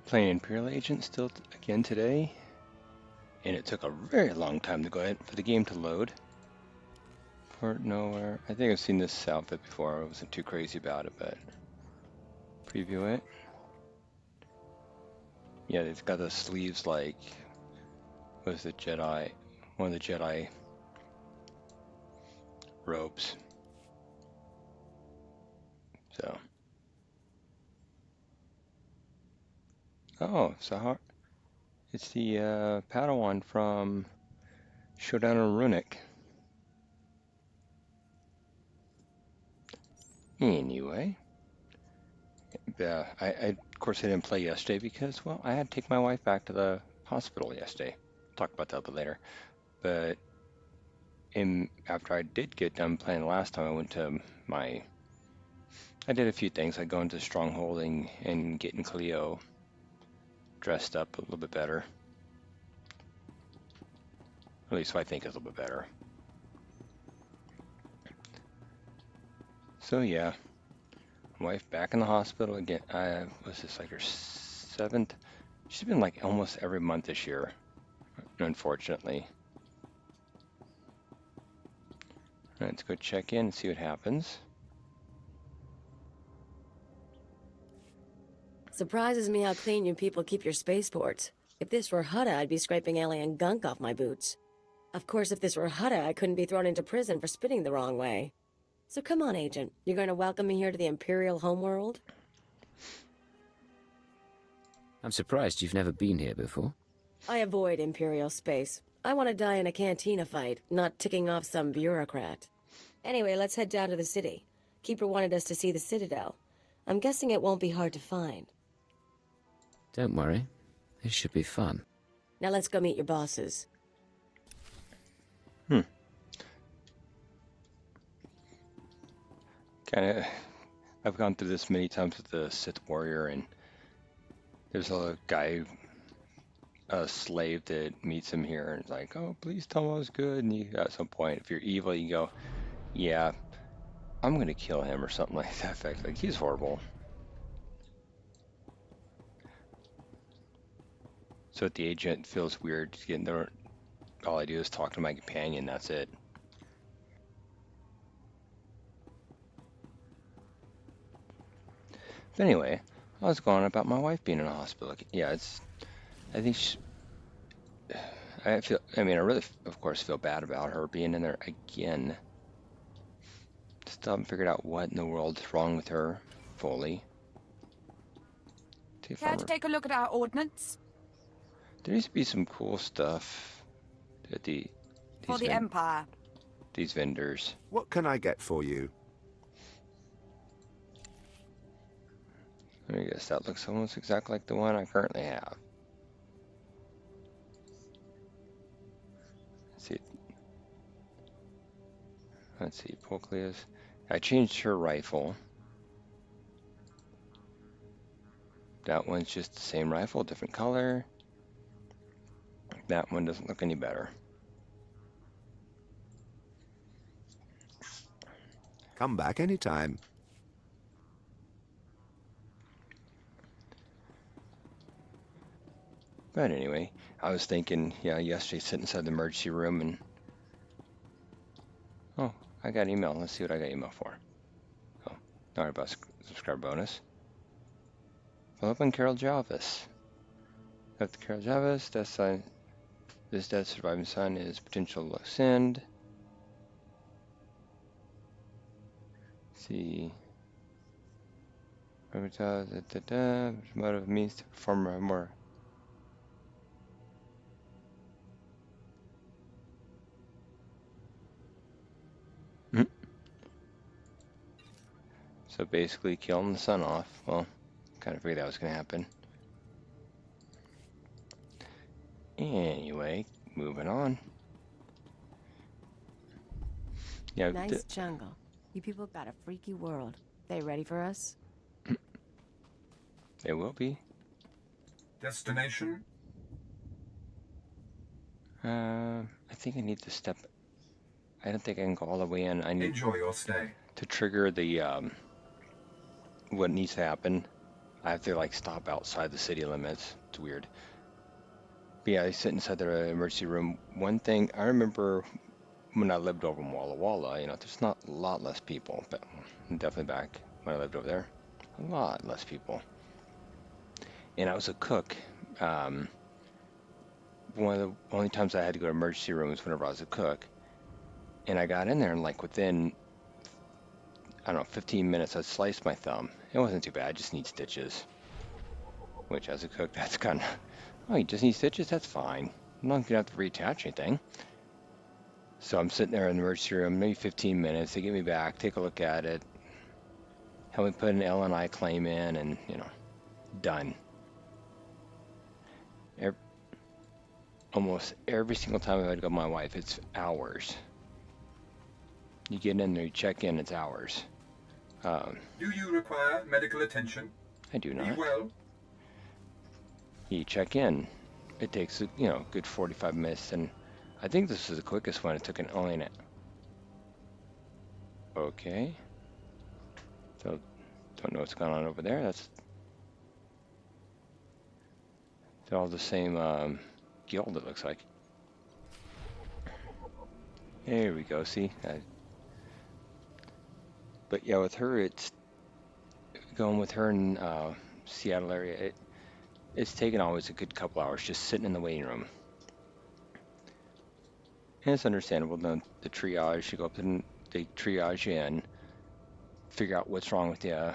Playing Imperial Agent still again today, and it took a very long time to go ahead for the game to load. Port Nowhere. I think I've seen this outfit before. I wasn't too crazy about it, but preview it. Yeah, it's got the sleeves like was the Jedi, one of the Jedi robes. So, oh, Sahar. It's the Padawan from Showdown on Runic. Anyway, I of course I didn't play yesterday because, well, I had to take my wife back to the hospital yesterday. Talk about that a bit later. But after I did get done playing last time, I went to I did a few things. I go into Strongholding and getting Cleo dressed up a little bit better. At least I think it's a little bit better. So yeah, wife back in the hospital again. Was this like her 7th? She's been like almost every month this year, unfortunately. Let's go check in and see what happens. Surprises me how clean you people keep your spaceports. If this were Hutta, I'd be scraping alien gunk off my boots. Of course, if this were Hutta, I couldn't be thrown into prison for spitting the wrong way. So come on, Agent. You're going to welcome me here to the Imperial homeworld? I'm surprised you've never been here before. I avoid Imperial space. I want to die in a Cantina fight, not ticking off some bureaucrat. Anyway, let's head down to the city. Keeper wanted us to see the Citadel. I'm guessing it won't be hard to find. Don't worry. This should be fun. Now let's go meet your bosses. I've gone through this many times with the Sith Warrior, and there's a guy, a slave that meets him here, and it's like, oh, please tell him I was good. And you, at some point, if you're evil, you go, yeah, I'm gonna kill him or something like that. Like he's horrible. So at the agent feels weird just getting there. All I do is talk to my companion. That's it. But anyway, I was going about my wife being in a hospital. Yeah, I think I really, of course, feel bad about her being in there again. Still haven't figured out what in the world's wrong with her fully. Care to take a look at our ordnance? There needs to be some cool stuff at For the Empire. These vendors. What can I get for you? I guess that looks almost exactly like the one I currently have. Let's see, Polcleus. I changed her rifle. That one's just the same rifle, different color. That one doesn't look any better. Come back anytime. But anyway, I was thinking, yeah, yesterday sitting inside the emergency room and oh, I got email. Let's see what I got email for. Oh, alright, about subscriber bonus. Philip and Carol Jarvis. After Carol Jarvis, death sign. This dead surviving son is potential send. Let's see. Motive means to perform more. So basically killing the sun off. Well, kind of figured that was going to happen. Anyway, moving on. Yeah, nice jungle. You people got a freaky world. They ready for us? They will be. Destination? I think I need to step. I don't think I can go all the way in. I need Enjoy your stay. to trigger the what needs to happen. I have to like stop outside the city limits. It's weird. But yeah, I sit inside the emergency room. One thing I remember when I lived over in Walla Walla, you know, there's not a lot less people, but definitely back when I lived over there, a lot less people. And I was a cook. One of the only times I had to go to emergency rooms whenever I was a cook. And I got in there and like within, I don't know, 15 minutes, I sliced my thumb. It wasn't too bad. I just need stitches. Which as a cook, that's kind of, oh, you just need stitches? That's fine. I'm not going to have to reattach anything. So I'm sitting there in the emergency room, maybe 15 minutes. They get me back, take a look at it, help me put an L&I claim in, and, you know, done. Almost every single time I had to go with my wife, it's hours. You get in there, you check in, it's hours. Do you require medical attention? I do not. Be well. You check in. It takes, you know, a good 45 minutes, and I think this is the quickest one. It took only an... Okay. So, don't know what's going on over there. That's... They're all the same guild, it looks like. There we go, see? But yeah, with her, it's... Going with her in Seattle area, it's taken always a good couple hours just sitting in the waiting room. And it's understandable. The triage, you go up and they triage you in, figure out what's wrong with you,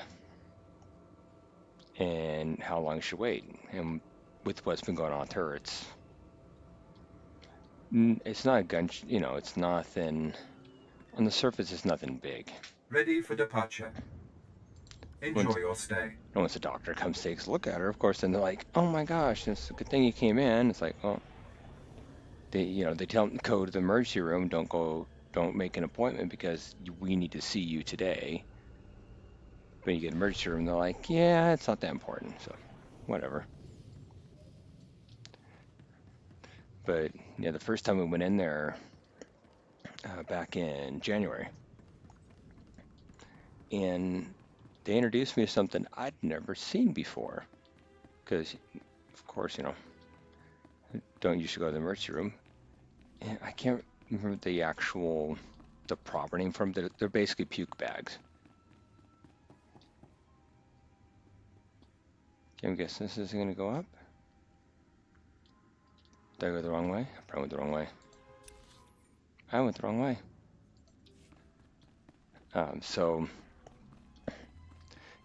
and how long you should wait. And with what's been going on with her, it's not a gun, you know, it's nothing, on the surface it's nothing big. Ready for departure. Enjoy your stay. And once the doctor comes, takes a look at her, of course, then they're like, oh my gosh, it's a good thing you came in. It's like, oh, they tell them to go to the emergency room, don't make an appointment because we need to see you today. When you get an emergency room, they're like, yeah, it's not that important, so whatever. But yeah, the first time we went in there back in January, and they introduced me to something I'd never seen before, because of course, you know, don't usually go to the emergency room. And I can't remember the proper name for them. They're basically puke bags. I'm guessing this isn't going to go up. Did I go the wrong way? I probably went the wrong way. I went the wrong way. So,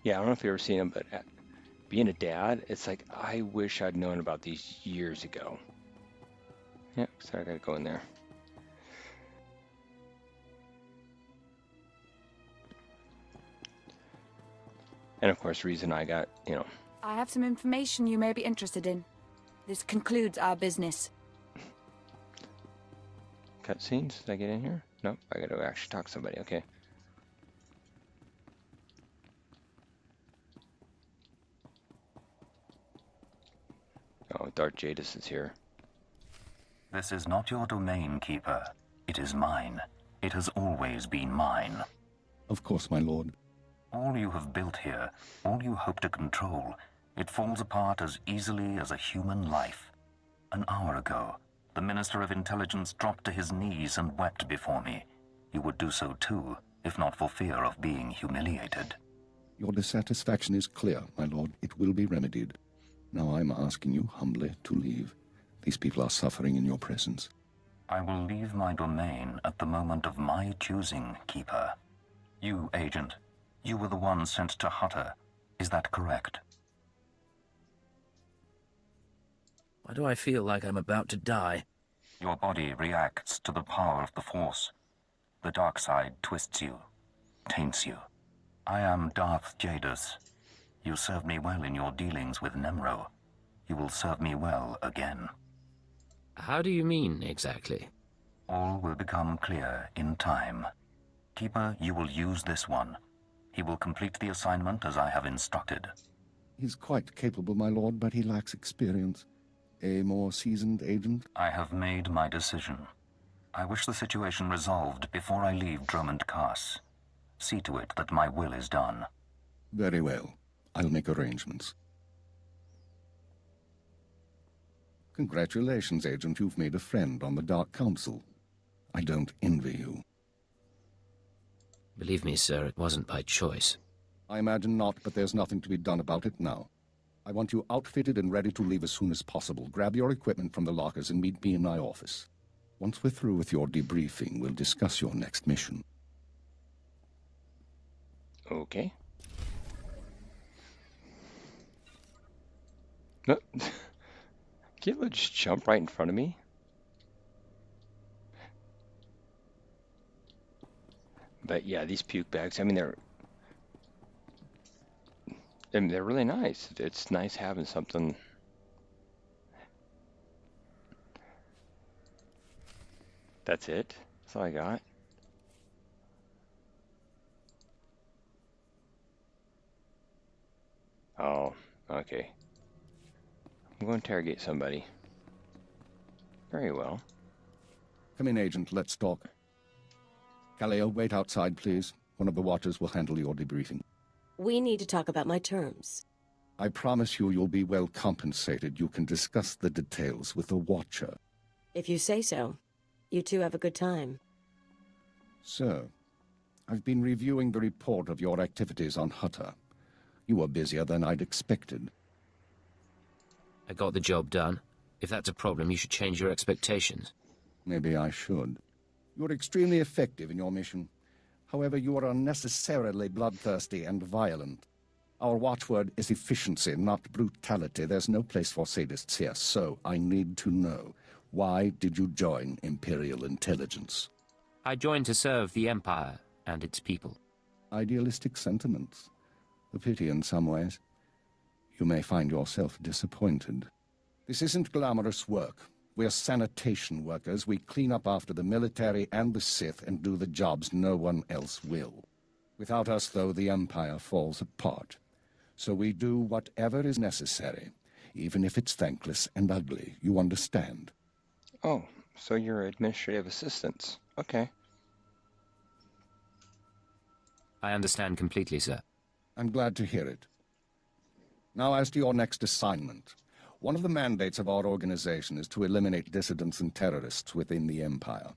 yeah, I don't know if you've ever seen them, but being a dad, it's like, I wish I'd known about these years ago. Yep, so I gotta go in there. And of course, the reason I got, you know... I have some information you may be interested in. This concludes our business. Cutscenes? Did I get in here? Nope, I gotta actually talk to somebody, okay. Oh, Darth Jadus is here. This is not your domain, Keeper. It is mine. It has always been mine. Of course, my lord. All you have built here, all you hope to control, it falls apart as easily as a human life. An hour ago, the Minister of Intelligence dropped to his knees and wept before me. You would do so too, if not for fear of being humiliated. Your dissatisfaction is clear, my lord. It will be remedied. Now I'm asking you humbly to leave. These people are suffering in your presence. I will leave my domain at the moment of my choosing, Keeper. You, Agent, you were the one sent to Hutter. Is that correct? Why do I feel like I'm about to die? Your body reacts to the power of the Force. The dark side twists you, taints you. I am Darth Jadus. You served me well in your dealings with Nemro. You will serve me well again. How do you mean, exactly? All will become clear in time. Keeper, you will use this one. He will complete the assignment as I have instructed. He's quite capable, my lord, but he lacks experience. A more seasoned agent? I have made my decision. I wish the situation resolved before I leave Dromund Kaas. See to it that my will is done. Very well. I'll make arrangements. Congratulations, Agent. You've made a friend on the Dark Council. I don't envy you. Believe me, sir, it wasn't by choice. I imagine not, but there's nothing to be done about it now. I want you outfitted and ready to leave as soon as possible. Grab your equipment from the lockers and meet me in my office. Once we're through with your debriefing, we'll discuss your next mission. Okay. No. Can't you just jump right in front of me? But yeah, these puke bags, I mean, they're really nice. It's nice having something. That's it? That's all I got? Oh, okay. I'm going to interrogate somebody. Very well. Come in, Agent. Let's talk. Kaleo, wait outside, please. One of the watchers will handle your debriefing. We need to talk about my terms. I promise you you'll be well compensated. You can discuss the details with the watcher. If you say so. You two have a good time. Sir, I've been reviewing the report of your activities on Hutta. You were busier than I'd expected. I got the job done. If that's a problem, you should change your expectations. Maybe I should. You're extremely effective in your mission. However, you are unnecessarily bloodthirsty and violent. Our watchword is efficiency, not brutality. There's no place for sadists here, so I need to know. Why did you join Imperial Intelligence? I joined to serve the Empire and its people. Idealistic sentiments. A pity in some ways. You may find yourself disappointed. This isn't glamorous work. We're sanitation workers. We clean up after the military and the Sith and do the jobs no one else will. Without us, though, the Empire falls apart. So we do whatever is necessary, even if it's thankless and ugly. You understand? Oh, so you're administrative assistants. Okay. I understand completely, sir. I'm glad to hear it. Now, as to your next assignment. One of the mandates of our organization is to eliminate dissidents and terrorists within the Empire.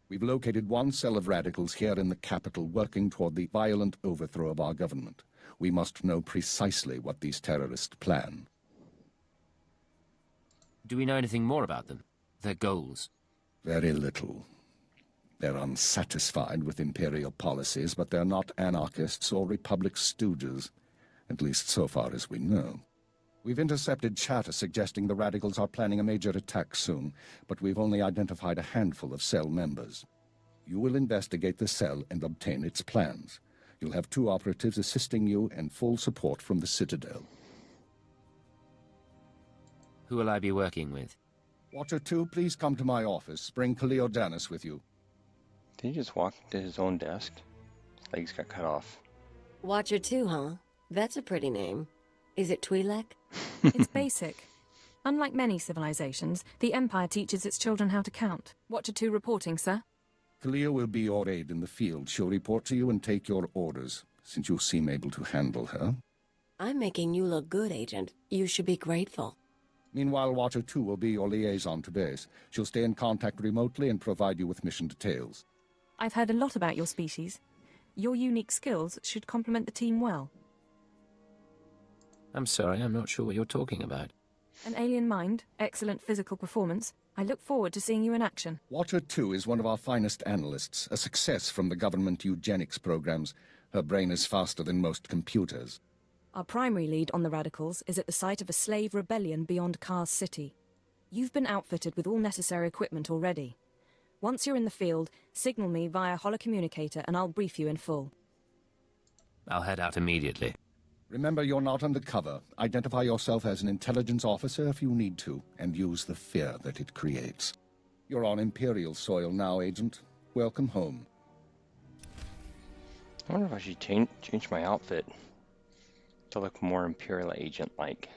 We've located one cell of radicals here in the capital working toward the violent overthrow of our government. We must know precisely what these terrorists plan. Do we know anything more about them? Their goals? Very little. They're unsatisfied with Imperial policies, but they're not anarchists or Republic stooges, at least so far as we know. We've intercepted chatter suggesting the radicals are planning a major attack soon, but we've only identified a handful of cell members. You will investigate the cell and obtain its plans. You'll have 2 operatives assisting you and full support from the Citadel. Who will I be working with? Watcher 2, please come to my office. Bring Kaleo Jadus with you. Did he just walk to his own desk? His legs got cut off. Watcher 2, huh? That's a pretty name. Is it Twi'lek? It's basic. Unlike many civilizations, the Empire teaches its children how to count. Watcher 2 reporting, sir. Kaleo will be your aide in the field. She'll report to you and take your orders, since you seem able to handle her. I'm making you look good, Agent. You should be grateful. Meanwhile, Watcher 2 will be your liaison to base. She'll stay in contact remotely and provide you with mission details. I've heard a lot about your species. Your unique skills should complement the team well. I'm sorry, I'm not sure what you're talking about. An alien mind, excellent physical performance. I look forward to seeing you in action. Watcher 2 is one of our finest analysts, a success from the government eugenics programs. Her brain is faster than most computers. Our primary lead on the radicals is at the site of a slave rebellion beyond Kaas City. You've been outfitted with all necessary equipment already. Once you're in the field, signal me via holocommunicator and I'll brief you in full. I'll head out immediately. Remember, you're not undercover. Identify yourself as an intelligence officer if you need to, and use the fear that it creates. You're on Imperial soil now, Agent. Welcome home. I wonder if I should change my outfit to look more Imperial agent-like.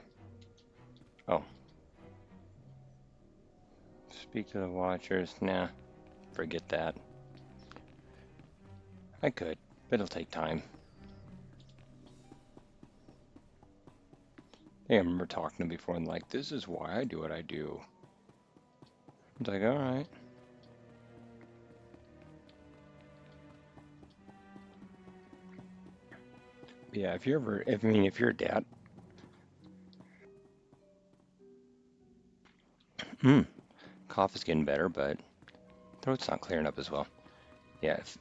Oh. Speak to the Watchers. Nah, forget that. I could, but it'll take time. I remember talking to him before and like, this is why I do what I do. It's like, all right. Yeah, if you're a dad. Cough is getting better, but throat's not clearing up as well. Yeah, if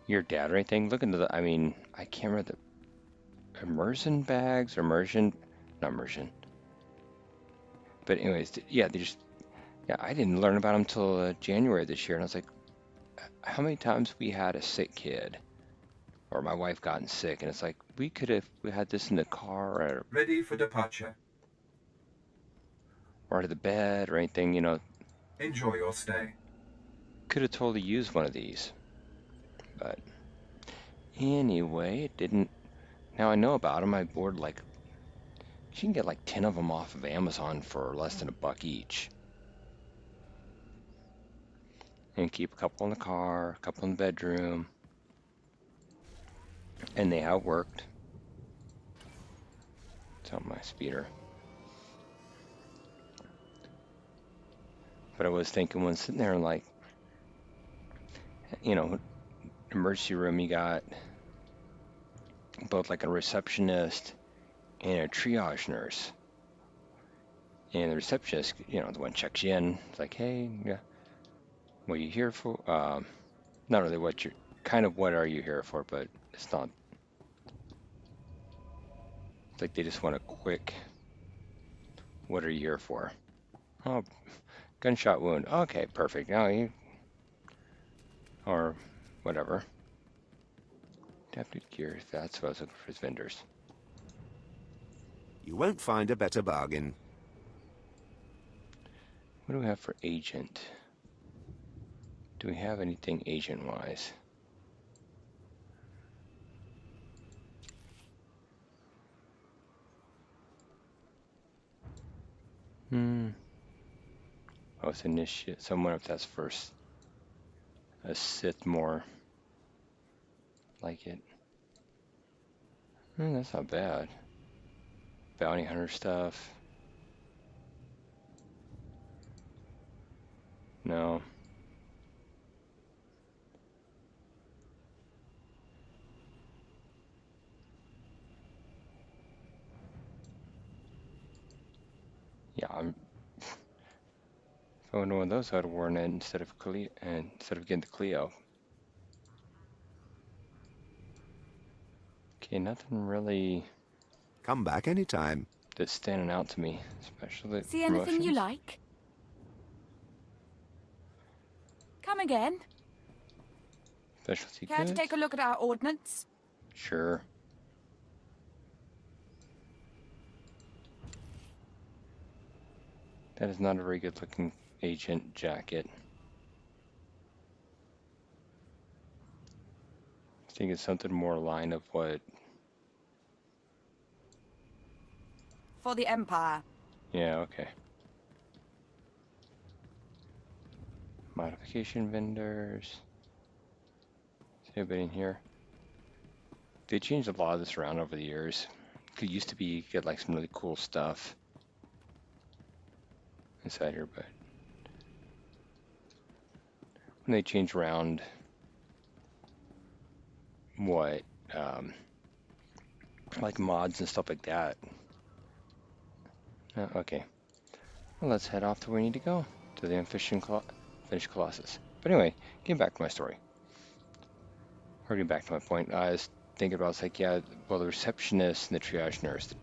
you're a dad or anything, look into the, I can't remember the immersion bags or not immersion. But anyways, yeah, I didn't learn about them until January this year, and I was like, how many times we had a sick kid, or my wife gotten sick, and it's like, we had this in the car or Ready for departure. Or to the bed or anything, Enjoy your stay. could have totally used one of these. But anyway, it didn't. Now I know about them. I ordered you can get like 10 of them off of Amazon for less than $1 each. And keep a couple in the car, a couple in the bedroom. And they have worked. It's on my speeder. But I was thinking when sitting there and emergency room, you got both like a receptionist and a triage nurse. And the receptionist, the one checks you in. It's like, hey, yeah, what are you here for? Not really what are you here for, but it's not. It's like they just want a quick, what are you here for? Oh, gunshot wound. Okay, perfect. Now or whatever. Adapted gear, that's what I was looking for his vendors. You won't find a better bargain. What do we have for agent? Do we have anything agent-wise? Oh, it's initiate. Someone if that's first. A Sith more like it. That's not bad. Bounty hunter stuff. No. Yeah, if I would know one of those, I'd have worn it instead of getting the Clio. Okay, nothing really. Come back anytime. That's standing out to me, especially. See anything you like? Come again. Specialty Care goods? to take a look at our ordnance? Sure. That is not a very good looking agent jacket. I think it's something more line of what. For the Empire. Yeah, okay. Modification vendors. Is anybody in here? They changed a lot of this around over the years. It used to be you get like some really cool stuff inside here, but when they change around what like mods and stuff like that. Okay. Well, let's head off to where we need to go, to the finished Colossus. But anyway, getting back to my story. Or getting back to my point, I was thinking about, it's like, yeah, well, the receptionist and the triage nurse. The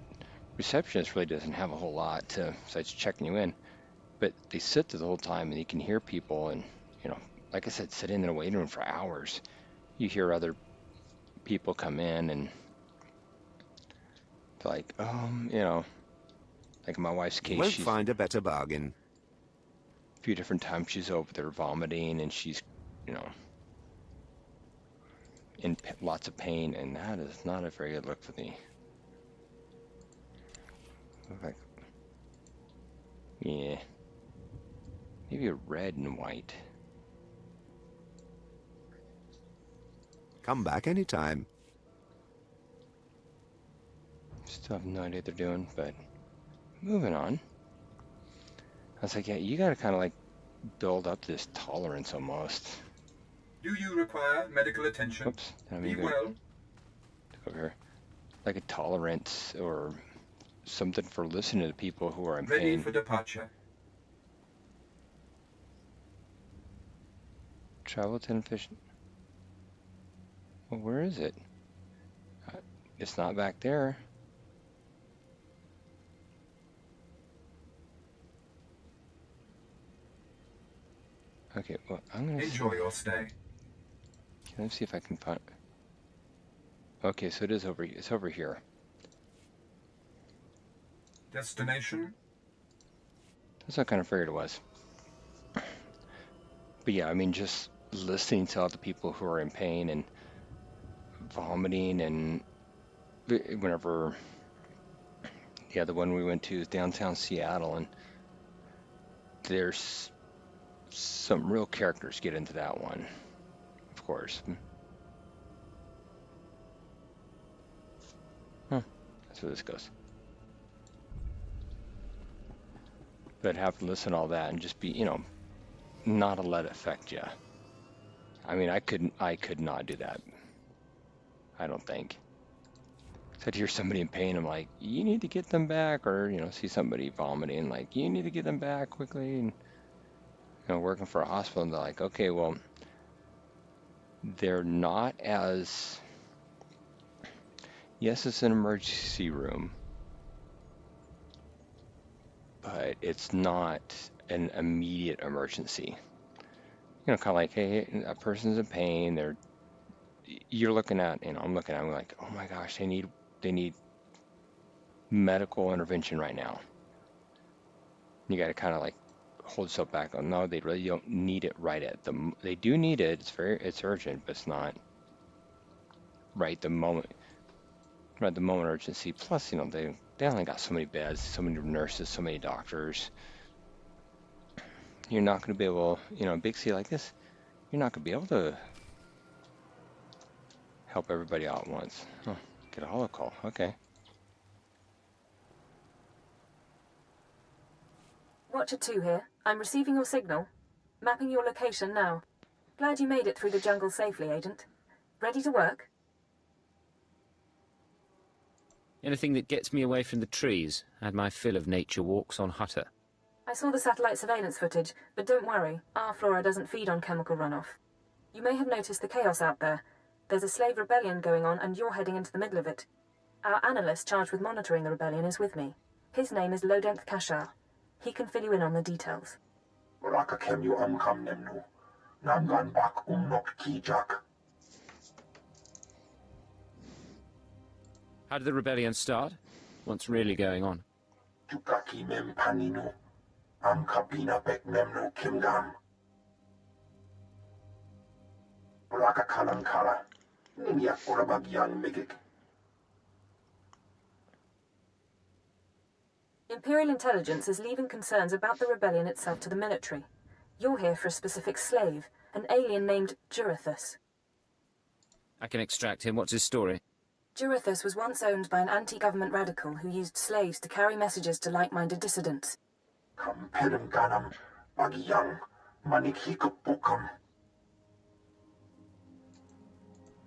receptionist really doesn't have a whole lot besides checking you in. But they sit there the whole time, and you can hear people, and, like I said, sit in a waiting room for hours. You hear other people come in, and they're like, like in my wife's case, You won't find a better bargain. A few different times she's over there vomiting, and she's, in lots of pain, and that is not a very good look for me. Like, yeah, maybe a red and white. Come back anytime. Still have no idea what they're doing, but moving on. I was like, yeah, you gotta kind of like build up this tolerance almost. Do you require medical attention? Whoops. Be well. Over here. Like a tolerance or something for listening to people who are in Ready pain. for departure. Travel to efficient. Well, where is it? It's not back there. Okay, well, I'm gonna enjoy your stay. Let me see if I can find. Okay, so it is over. It's over here. Destination? That's what I kind of figured it was. But yeah, I mean, just listening to all the people who are in pain and vomiting, and whenever, yeah, the one we went to is downtown Seattle, and there's some real characters get into that one, of course. Huh, that's where this goes. But have to listen to all that and just be, you know, not to let it affect you. I mean, I could not do that. I don't think. I'd hear somebody in pain, I'm like, you need to get them back, or, you know, see somebody vomiting, like, you need to get them back quickly, and, you know, working for a hospital, and they're like, okay, well, they're not as, yes, it's an emergency room, but it's not an immediate emergency. You know, kind of like, hey, a person's in pain, you're looking at, you know, I'm looking at them like, oh my gosh, they need medical intervention right now. You got to kind of like hold yourself back. Oh, no, they really don't need it right at the. They do need it. It's urgent, but it's not right the moment. Right the moment urgency. Plus, you know, they only got so many beds, so many nurses, so many doctors. You're not going to be able, you know, a big city like this, you're not going to be able to help everybody out at once. Oh, get a holocall. Okay. Watcher 2 here. I'm receiving your signal. Mapping your location now. Glad you made it through the jungle safely, Agent. Ready to work? Anything that gets me away from the trees. Had my fill of nature walks on Hutter. I saw the satellite surveillance footage, but don't worry, our flora doesn't feed on chemical runoff. You may have noticed the chaos out there. There's a slave rebellion going on, and you're heading into the middle of it. Our analyst charged with monitoring the rebellion is with me. His name is Lodenth Kashar. He can fill you in on the details. How did the rebellion start? What's really going on? Imperial intelligence is leaving concerns about the rebellion itself to the military. You're here for a specific slave, an alien named Jurithus. I can extract him. What's his story? Jurithus was once owned by an anti-government radical who used slaves to carry messages to like-minded dissidents.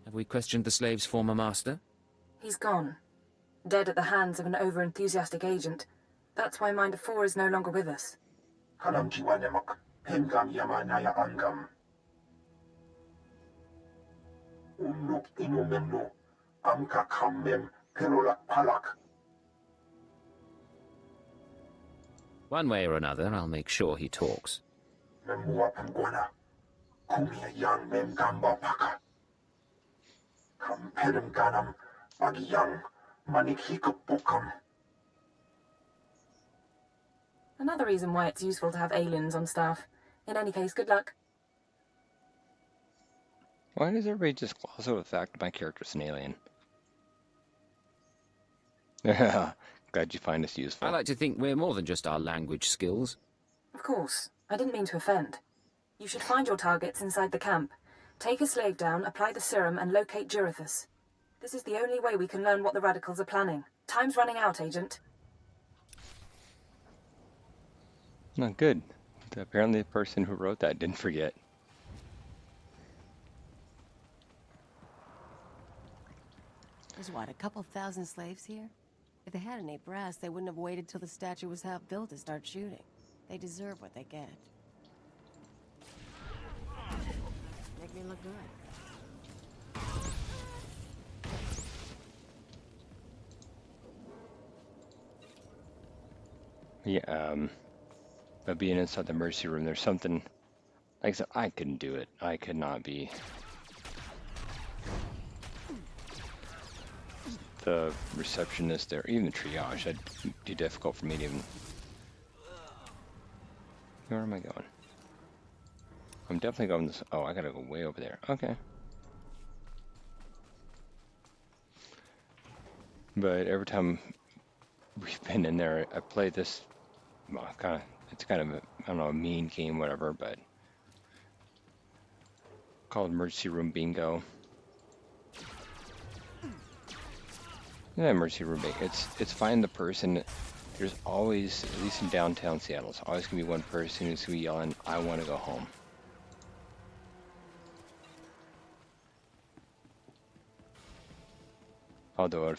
Have we questioned the slave's former master? He's gone. Dead at the hands of an over-enthusiastic agent. That's why Minder 4 is no longer with us. One way or another, I'll make sure he talks. Another reason why it's useful to have aliens on staff. In any case, good luck. Why does everybody just gloss over the fact that my character's an alien? Glad you find this useful. I like to think we're more than just our language skills. Of course. I didn't mean to offend. You should find your targets inside the camp. Take a slave down, apply the serum, and locate Jurithus. This is the only way we can learn what the radicals are planning. Time's running out, Agent. Not good. Apparently the person who wrote that didn't forget. There's what, a couple thousand slaves here? If they had any brass, they wouldn't have waited till the statue was half built to start shooting. They deserve what they get. Make me look good. Yeah, but being inside the mercy room, there's something, like I said, I couldn't do it. I could not be. The receptionist there, even the triage, that'd be difficult for me to even. Where am I going? I'm definitely going this. Oh, I gotta go way over there. Okay. But every time we've been in there, I played this. Well, it's kind of a, I don't know, a mean game, whatever, but called Emergency Room Bingo. Yeah, Emergency Room Bingo. It's find the person. There's always, at least in downtown Seattle, there's always gonna be one person who's gonna be yelling, "I want to go home." Although a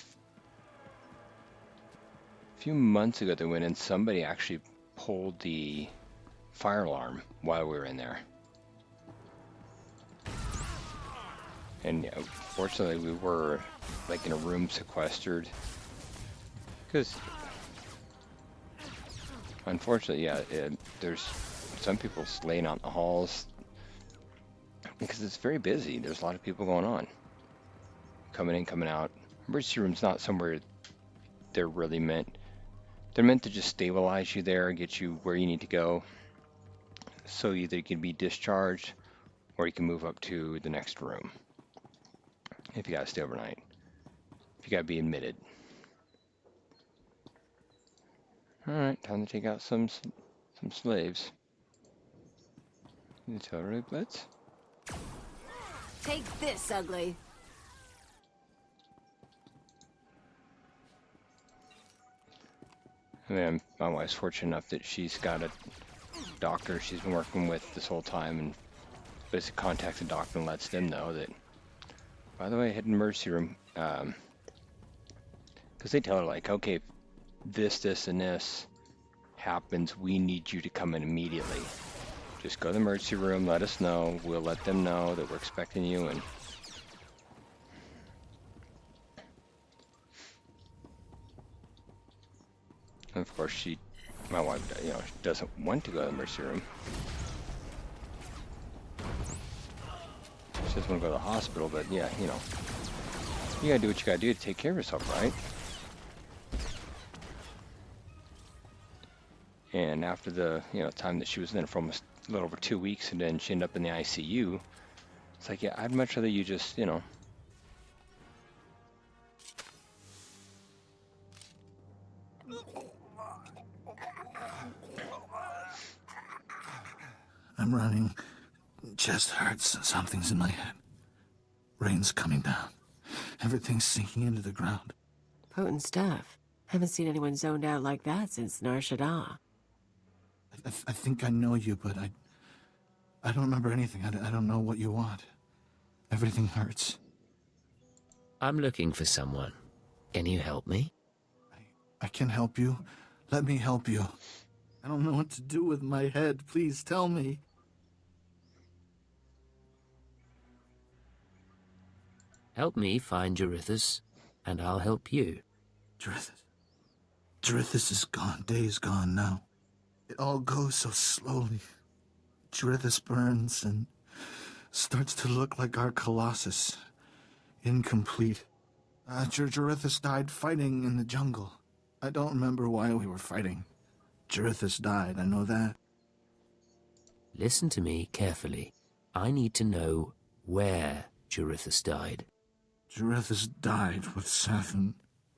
few months ago they went in, somebody actually pulled the fire alarm while we were in there. And yeah, fortunately we were like in a room sequestered. Because unfortunately, yeah, there's some people laying out in the halls because it's very busy. There's a lot of people going on. Coming in, coming out. Emergency room's not somewhere they're really meant. They're meant to just stabilize you there, get you where you need to go. So either you can be discharged or you can move up to the next room if you gotta stay overnight. If you gotta be admitted. Alright, time to take out some slaves. Utility blitz. Take this, ugly. I mean, my wife's fortunate enough that she's got a doctor she's been working with this whole time, and basically contacts the doctor and lets them know that, by the way, hidden emergency room, because they tell her, like, okay, this, and this happens, we need you to come in immediately. Just go to the emergency room, let us know, we'll let them know that we're expecting you, and of course my wife, doesn't want to go to the emergency room. She doesn't want to go to the hospital, but yeah, you gotta do what you gotta do to take care of yourself, right? And after the, time that she was in for almost a little over 2 weeks, and then she ended up in the ICU, it's like, yeah, I'd much rather you just, I'm running. Chest hurts. Something's in my head. Rain's coming down. Everything's sinking into the ground. Potent stuff. Haven't seen anyone zoned out like that since Nar Shaddaa. I think I know you, but I don't remember anything. I don't know what you want. Everything hurts. I'm looking for someone. Can you help me? I can help you. Let me help you. I don't know what to do with my head. Please tell me. Help me find Jurithus, and I'll help you. Jurithus is gone. Day is gone now. It all goes so slowly. Jurithus burns and starts to look like our Colossus. Incomplete. Jurithus died fighting in the jungle. I don't remember why we were fighting. Jurithus died, I know that. Listen to me carefully. I need to know where Jurithus died. Jurithus died with Sathan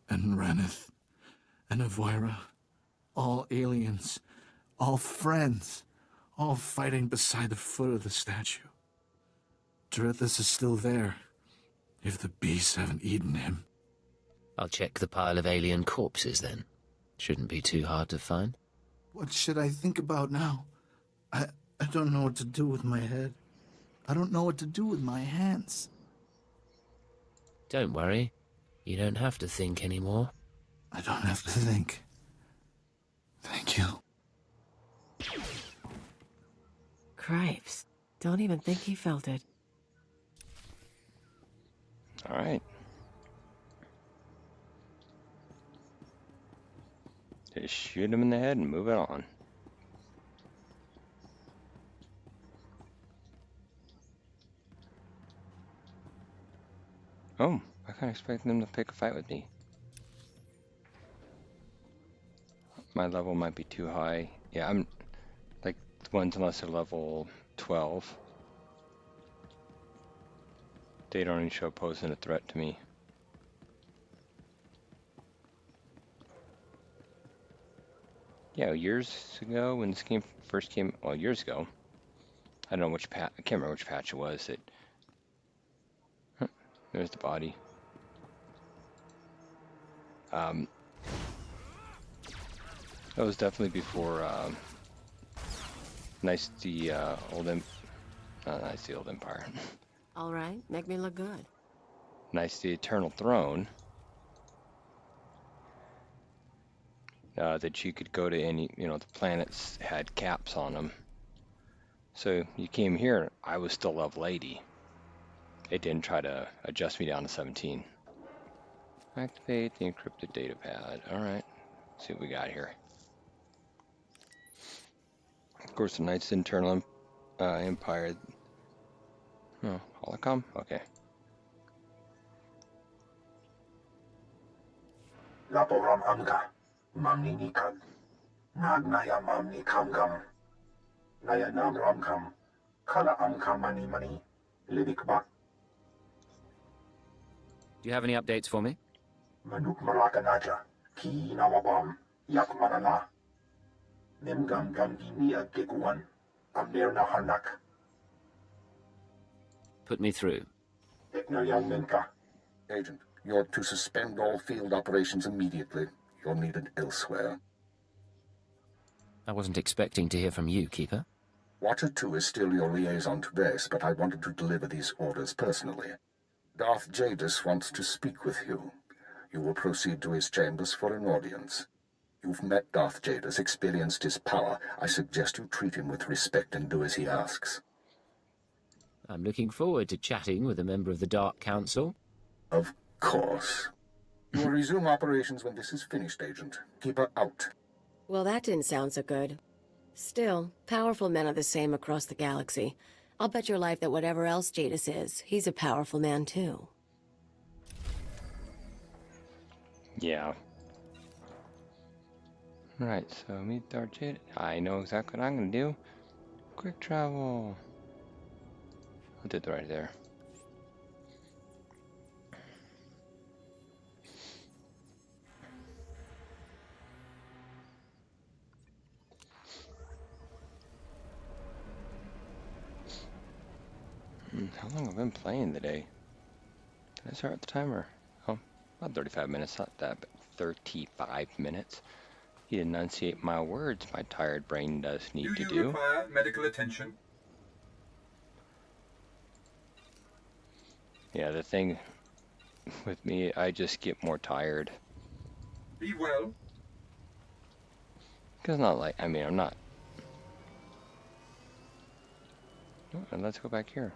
and Reneth and Avoira. All aliens. All friends. All fighting beside the foot of the statue. Jurithus is still there, if the beasts haven't eaten him. I'll check the pile of alien corpses then. Shouldn't be too hard to find. What should I think about now? I don't know what to do with my head. I don't know what to do with my hands. Don't worry. You don't have to think anymore. I don't have to think. Thank you. Cripes. Don't even think he felt it. All right. Just shoot him in the head and move it on. Oh, I kind of expected them to pick a fight with me. My level might be too high. Yeah, I'm like the ones unless they're level 12. They don't even show posing a threat to me. Yeah, years ago when this game first came, well, years ago. I don't know which patch. I can't remember which patch it was. There's the body. That was definitely before Nice the old Nice the old Empire. All right, make me look good. Nice the Eternal Throne. That you could go to any, the planets had caps on them. So you came here, I was still level 80. It didn't try to adjust me down to 17. Activate the encrypted datapad. Alright, see what we got here. Of course, the Knights Internal Empire. Oh, holocom? Okay. Laporam amka, mamni nikan, nagnaya mamni kamgam, naya nam ramkam, kala amka mani, libikbak. Do you have any updates for me? Manuk marakanaja, ki nawabam, yak manala. Nemgam gam ginia gekuan, amir na hanak. Put me through. Eknayang minka. Agent, you're to suspend all field operations immediately. You're needed elsewhere. I wasn't expecting to hear from you, Keeper. Watcher 2 is still your liaison to base, but I wanted to deliver these orders personally. Darth Jadus wants to speak with you. You will proceed to his chambers for an audience. You've met Darth Jadus, experienced his power. I suggest you treat him with respect and do as he asks. I'm looking forward to chatting with a member of the Dark Council. Of course. You will resume operations when this is finished, Agent. Keep her out. Well, that didn't sound so good. Still, powerful men are the same across the galaxy. I'll bet your life that whatever else Jadus is, he's a powerful man too. Yeah. Right, so meet Darth Jadus. I know exactly what I'm gonna do. Quick travel. I did right there. How long have I been playing today? Did I start the timer? Oh, about 35 minutes, not that, but 35 minutes. You enunciate my words, my tired brain does need to do. Do you require medical attention? Yeah, the thing with me, I just get more tired. Be well. Because not like, I mean, I'm not. Oh, and let's go back here.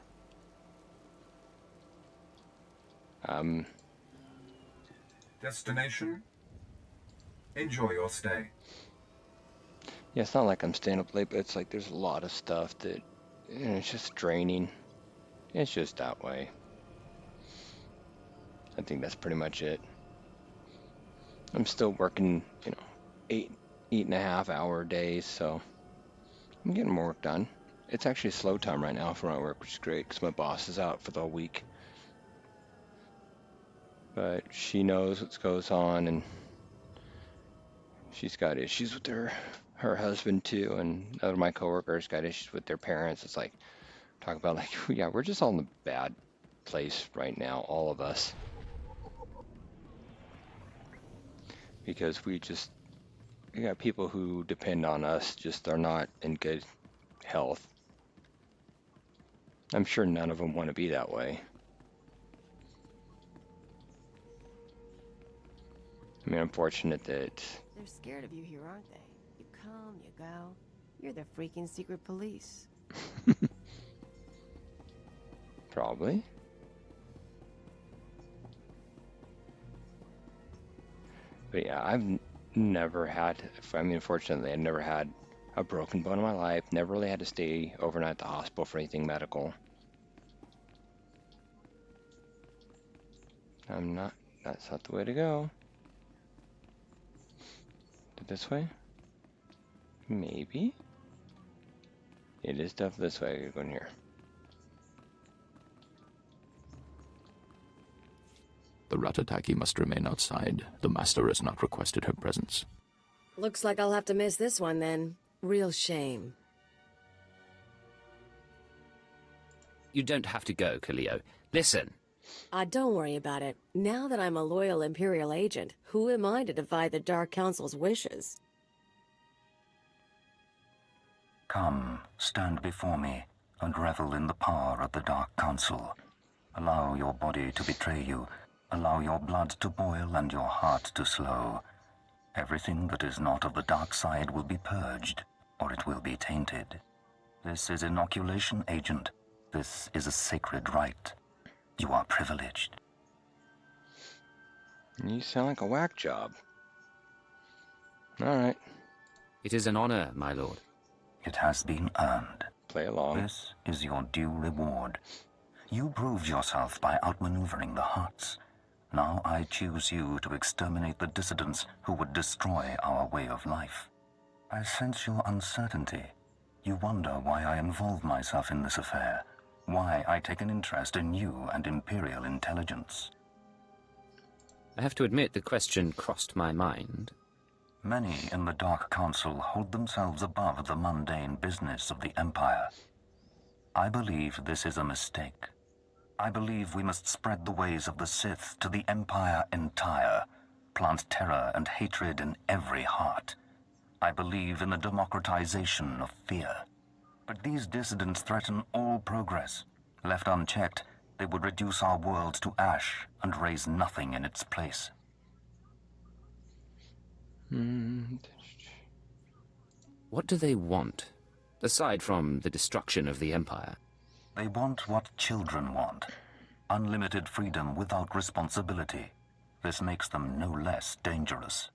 Destination? Enjoy your stay. Yeah, it's not like I'm staying up late, but it's like there's a lot of stuff that, it's just draining. It's just that way. I think that's pretty much it. I'm still working, 8.5 hour days, so I'm getting more work done. It's actually slow time right now for my work, which is great because my boss is out for the whole week. But she knows what goes on, and she's got issues with her husband too, and other of my coworkers got issues with their parents. It's like, talk about like, yeah, we're just all in the bad place right now, all of us. Because we just we got people who depend on us, just are not in good health. I'm sure none of them want to be that way. I mean, I'm fortunate that... They're scared of you here, aren't they? You come, you go. You're the freaking secret police. Probably. But yeah, I've never had, I mean, fortunately, I've never had a broken bone in my life. Never really had to stay overnight at the hospital for anything medical. That's not the way to go. This way? Maybe? It is definitely this way. I gotta go in here. The Ratataki must remain outside. The Master has not requested her presence. Looks like I'll have to miss this one then. Real shame. You don't have to go, Kaleo. Listen. Don't worry about it. Now that I'm a loyal Imperial agent, who am I to defy the Dark Council's wishes? Come, stand before me, and revel in the power of the Dark Council. Allow your body to betray you. Allow your blood to boil and your heart to slow. Everything that is not of the dark side will be purged, or it will be tainted. This is inoculation, agent. This is a sacred rite. You are privileged. You sound like a whack job. All right. It is an honor, my lord. It has been earned. Play along. This is your due reward. You proved yourself by outmaneuvering the Huts. Now I choose you to exterminate the dissidents who would destroy our way of life. I sense your uncertainty. You wonder why I involve myself in this affair, why I take an interest in you and Imperial intelligence. I have to admit the question crossed my mind. Many in the Dark Council hold themselves above the mundane business of the Empire. I believe this is a mistake. I believe we must spread the ways of the Sith to the Empire entire, plant terror and hatred in every heart. I believe in the democratization of fear. But these dissidents threaten all progress. Left unchecked, they would reduce our world to ash and raise nothing in its place. What do they want, aside from the destruction of the Empire? They want what children want. Unlimited freedom without responsibility. This makes them no less dangerous.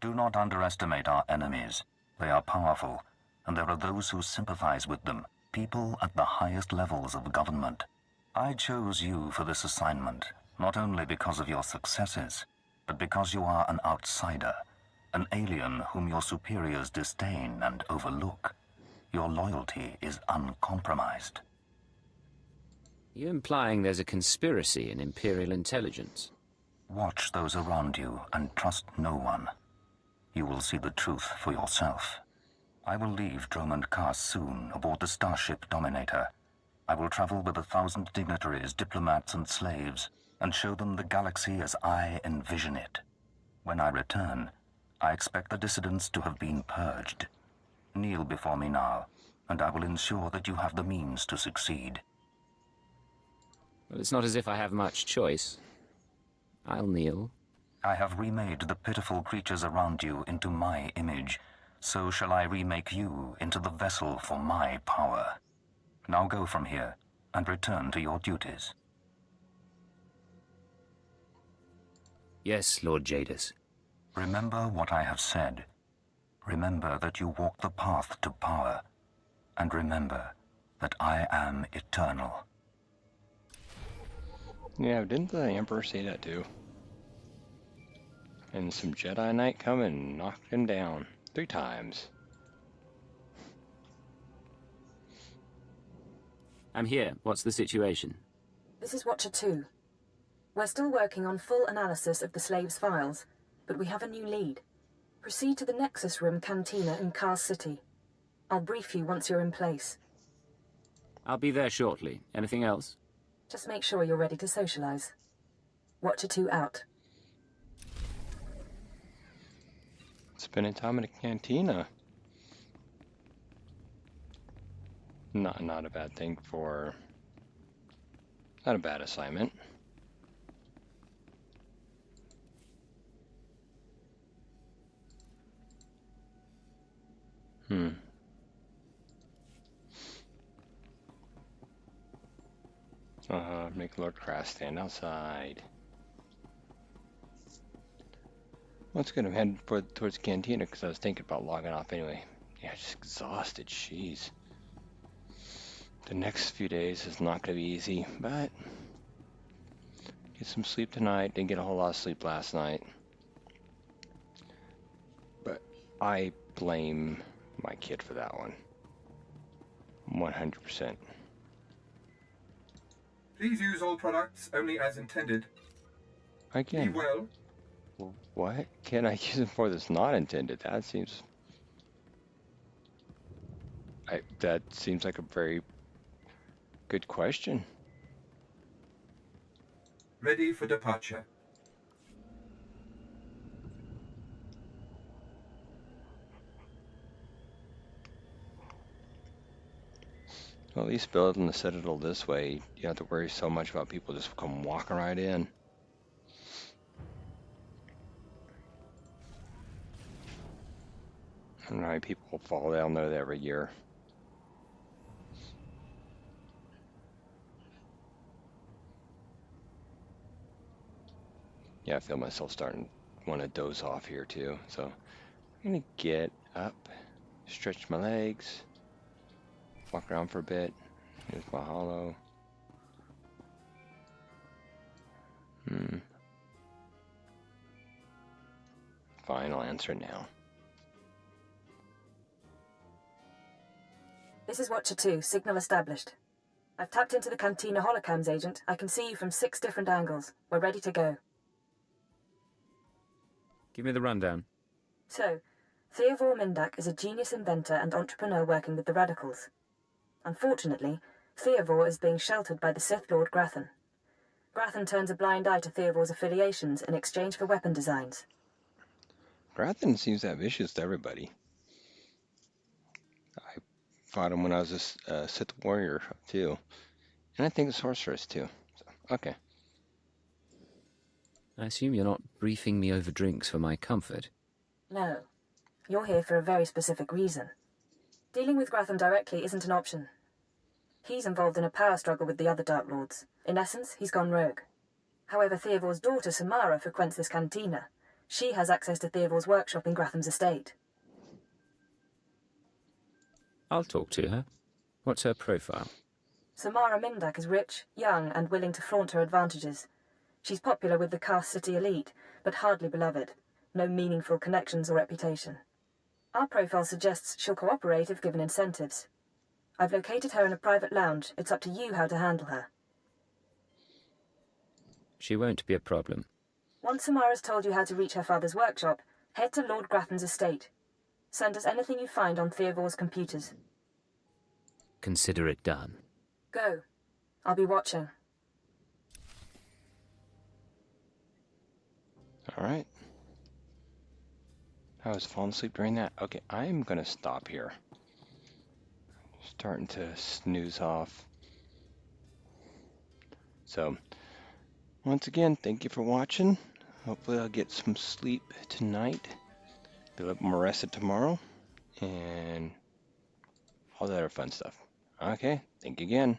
Do not underestimate our enemies. They are powerful, and there are those who sympathize with them, people at the highest levels of government. I chose you for this assignment, not only because of your successes, but because you are an outsider, an alien whom your superiors disdain and overlook. Your loyalty is uncompromised. You implying there's a conspiracy in Imperial intelligence? Watch those around you and trust no one. You will see the truth for yourself. I will leave Dromund Kaas soon aboard the starship Dominator. I will travel with 1,000 dignitaries, diplomats, and slaves, and show them the galaxy as I envision it. When I return, I expect the dissidents to have been purged. Kneel before me now, and I will ensure that you have the means to succeed. Well, it's not as if I have much choice. I'll kneel. I have remade the pitiful creatures around you into my image. So shall I remake you into the vessel for my power. Now go from here, and return to your duties. Yes, Lord Jadus. Remember what I have said. Remember that you walk the path to power. And remember that I am eternal. Yeah, didn't the Emperor say that too? And some Jedi Knight come and knocked him down 3 times. I'm here. What's the situation? This is Watcher 2. We're still working on full analysis of the slaves' files, but we have a new lead. Proceed to the Nexus room Cantina in Kaas City. I'll brief you once you're in place. I'll be there shortly. Anything else? Just make sure you're ready to socialize. Watcher 2 out. Spending time in a cantina. Not a bad thing for... Not a bad assignment. Make Lord Crass stand outside. Well, it's good. I'm heading towards Cantina because I was thinking about logging off anyway. Yeah, just exhausted. Jeez. The next few days is not going to be easy, but get some sleep tonight. Didn't get a whole lot of sleep last night. But I blame my kid for that one. 100%. Please use all products only as intended. Again. Be well. What can I use it for that's not intended? That seems... that seems like a very good question. Ready for departure. Well, at least building the Citadel this way, you don't have to worry so much about people just come walking right in. I don't know how many people fall down there every year. Yeah, I feel myself starting to want to doze off here too. So I'm gonna get up, stretch my legs, walk around for a bit. Here's my hollow. Fine, I'll answer it now. This is Watcher 2, signal established. I've tapped into the Cantina holocams, Agent. I can see you from 6 different angles. We're ready to go. Give me the rundown. So, Theodore Mindak is a genius inventor and entrepreneur working with the Radicals. Unfortunately, Theodore is being sheltered by the Sith Lord Grathan. Grathan turns a blind eye to Theodore's affiliations in exchange for weapon designs. Grathan seems that vicious to everybody. I fought him when I was a Sith warrior too. And I think a sorceress too. So, okay. I assume you're not briefing me over drinks for my comfort. No. You're here for a very specific reason. Dealing with Grathan directly isn't an option. He's involved in a power struggle with the other Dark Lords. In essence, he's gone rogue. However, Theodore's daughter, Samara, frequents this cantina. She has access to Theodore's workshop in Gratham's estate. I'll talk to her. What's her profile? Samara Mindak is rich, young, and willing to flaunt her advantages. She's popular with the Kaas city elite, but hardly beloved. No meaningful connections or reputation. Our profile suggests she'll cooperate if given incentives. I've located her in a private lounge. It's up to you how to handle her. She won't be a problem. Once Samara's told you how to reach her father's workshop, head to Lord Grathan's estate. Send us anything you find on Theodore's computers. Consider it done. Go. I'll be watching. Alright. I was falling asleep during that. Okay, I'm gonna stop here. Starting to snooze off. So, once again, thank you for watching. Hopefully I'll get some sleep tonight. Be a little more rested tomorrow. And all that other fun stuff. Okay, thank you again.